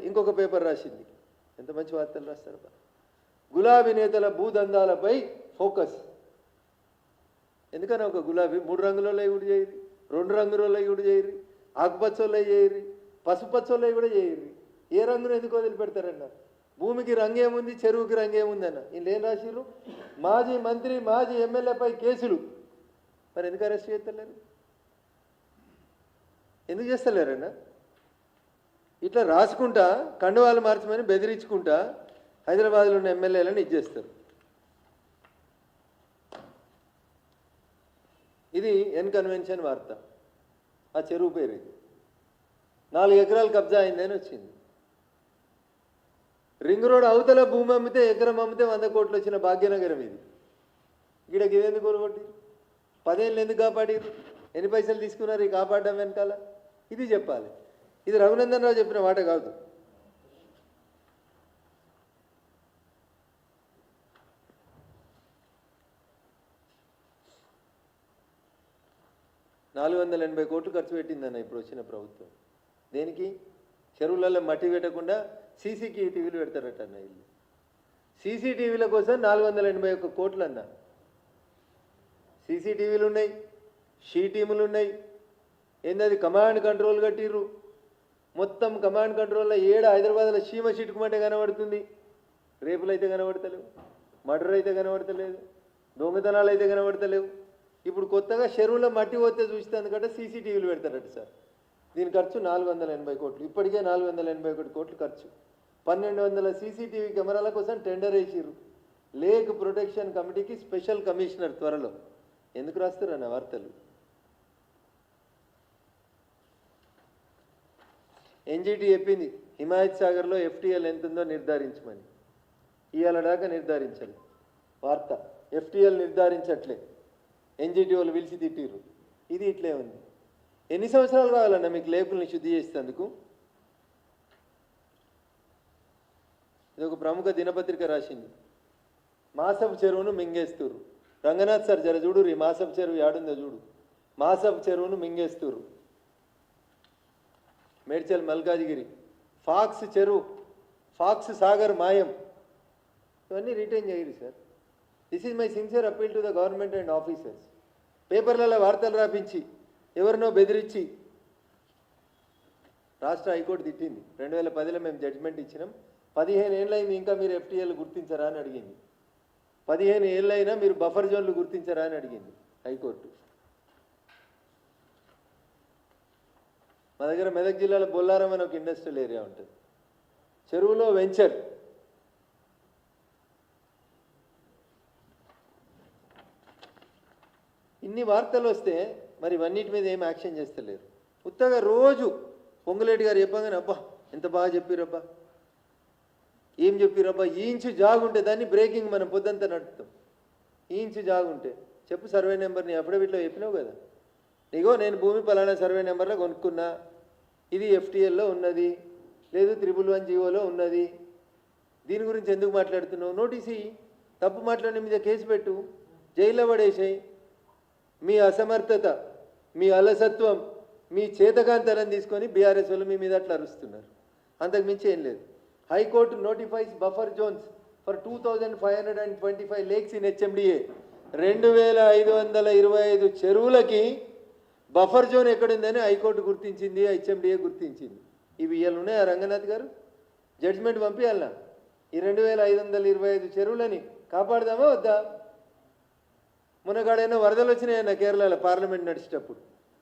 ఇంకొక పేపర్ రాసింది. ఎంత మంచి వార్తలు రాస్తారు. గులాబీ నేతల భూదందాలపై ఫోకస్. ఎందుకని ఒక గులాబీ 3 రంగులలో కూడా చేయరు, 2 రంగులలో కూడా చేయరు, ఆకుపచ్చోళ్ళు చేయరు, పసుపచ్చోళ్ళు కూడా చేయరు. ఏ రంగును ఎందుకు వదిలిపెడతారన్న? భూమికి రంగేముంది, చెరువుకి రంగేముంది అన్న. వీళ్ళు ఏం రాసిరు? మాజీ మంత్రి మాజీ ఎమ్మెల్యేపై కేసులు. మరి ఎందుకు అరెస్ట్ చేస్తలేరు? ఎందుకు చేస్తలేరన్న? ఇట్లా రాసుకుంటా కండువాలు మార్చమని బెదిరించుకుంటా హైదరాబాద్లో ఉన్న ఎమ్మెల్యేలను ఇచ్చేస్తారు. ఇది ఎన్ కన్వెన్షన్ వార్త. ఆ చెరువు పేరు ఇది. 4 ఎకరాలు కబ్జా అయిందని వచ్చింది. రింగ్ రోడ్ అవతల భూమి అమ్మితే ఎకరం అమ్మితే 100 కోట్లు వచ్చిన భాగ్యనగరం ఇది. ఈడకి ఇదెందుకు కొలగొట్టి 10 ఏళ్ళు ఎందుకు కాపాడిరు? ఎన్ని పైసలు తీసుకున్నారు ఈ కాపాడడం వెనకాల? ఇది చెప్పాలి. ఇది రఘునందన్ రావు చెప్పిన మాట కాదు. $480 కోట్లు ఖర్చు పెట్టిందన్న ఇప్పుడు వచ్చిన ప్రభుత్వం. దేనికి? చెరువులలో మట్టి పెట్టకుండా సీసీటీవీలు పెడతారట అన్న. ఇల్లు సీసీటీవీల కోసం 481 కోట్లు అన్న. సీసీటీవీలు ఉన్నాయి, షీ టీములు ఉన్నాయి. ఏంది కమాండ్ కంట్రోల్ కట్టిర్రు. మొత్తం కమాండ్ కంట్రోల్లో హైదరాబాద్లో చీమ చిటుకుమంటే కనబడుతుంది. రేపులు అయితే కనబడతలేవు, మర్డర్ అయితే కనబడతలేదు, దొంగతనాలు అయితే కనబడతలేవు. ఇప్పుడు కొత్తగా చెరువులో మట్టి పోతే చూస్తే అందుకంటే సీసీటీవీలు పెడతారట సార్. దీని ఖర్చు 480 కోట్లు. ఇప్పటికే 481 కోట్లు ఖర్చు. 1200 సీసీటీవీ కెమెరాల కోసం టెండర్ వేసిర్రు. లేక్ ప్రొటెక్షన్ కమిటీకి స్పెషల్ కమిషనర్ త్వరలో. ఎందుకు రాస్తారన్న వార్తలు? ఎన్జిటి చెప్పింది హిమాయత్ సాగర్లో ఎఫ్టీఎల్ ఎంత ఉందో నిర్ధారించమని. ఇవాళ దాకా నిర్ధారించాలి. వార్త ఎఫ్టీఎల్ నిర్ధారించట్లే. ఎన్జిటి వాళ్ళు పిలిచి తిట్టిర్రు. ఇది ఇట్లే ఉంది. ఎన్ని సంవత్సరాలు కావాలన్నా మీకు లేకుల్ని శుద్ధి చేసేందుకు? ఇది ఒక ప్రముఖ దినపత్రిక రాసింది. మాసపు చెరువును మింగేస్తుర్రు. రంగనాథ్ సార్ జర చూడు, ఈ మాసపు చెరువు యాడుందో చూడు. మాసపు చెరువును మింగేస్తుర్రు. మేడ్చల్ మల్కాజిగిరి ఫాక్స్ చెరువు, ఫాక్స్ సాగర్ మాయం. ఇవన్నీ రిటైన్ చేయరు sir. This is my sincere appeal to the government and officers. పేపర్లలో వార్తలు రాపించి ఎవరినో బెదిరించి రాష్ట్ర హైకోర్టు తిట్టింది. 2010లో మేము జడ్జిమెంట్ ఇచ్చినాం. 15 ఏళ్ళైంది ఇంకా మీరు ఎఫ్టీఎల్ గుర్తించరా అని అడిగింది. 15 ఏళ్ళైనా మీరు బఫర్ జోన్లు గుర్తించరా అని అడిగింది హైకోర్టు. మా దగ్గర మెదక్ జిల్లాలో బొల్లారం అని ఒక ఇండస్ట్రియల్ ఏరియా ఉంటుంది. చెరువులో వెంచర్. ఇన్ని వార్తలు వస్తే మరి ఇవన్నిటి మీద ఏం యాక్షన్ చేస్తలేరు. ఉత్తగా రోజు పొంగులేటి గారు చెప్పగానే అబ్బా ఎంత బాగా చెప్పిరబ్బా, ఏం చెప్పిరబ్బా, ఈ ఇంచు జాగుంటే దాన్ని బ్రేకింగ్ మనం పొద్దంతా నడుపుతాం. ఈ ఇంచు జాగుంటే చెప్పు సర్వే నెంబర్ని అఫిడవిట్లో చెప్పినావు కదా. నీగో నేను భూమి పలానా సర్వే నెంబర్లో కొనుక్కున్నా, ఇది ఎఫ్టీఎల్లో ఉన్నది, లేదు 111 జీవోలో ఉన్నది. దీని గురించి ఎందుకు మాట్లాడుతున్నావు? నోటీసు తప్పు మాట్లాడిన మీద కేసు పెట్టు, జైల్లో పడేసాయి. మీ అసమర్థత, మీ అలసత్వం, మీ చేతకాంతలను తీసుకొని బీఆర్ఎస్ వాళ్ళు మీ మీద అట్లా అరుస్తున్నారు. అంతకు మించి ఏం లేదు. High court notifies buffer zones for 2525 lakes in HMDA. 2525 చెరువులకి బఫర్ జోన్ ఎక్కడుందని హైకోర్టు గుర్తించింది, హెచ్ఎండిఏ గుర్తించింది. ఇవి ఇవాళ ఉన్నాయా రంగనాథ్ గారు? జడ్జిమెంట్ పంపించాలనా? ఈ 2525 చెరువులని కాపాడదామా వద్దా? మునగాడైనా వరదలు వచ్చినాయన్న కేరళలో పార్లమెంట్ నడిచేటప్పుడు.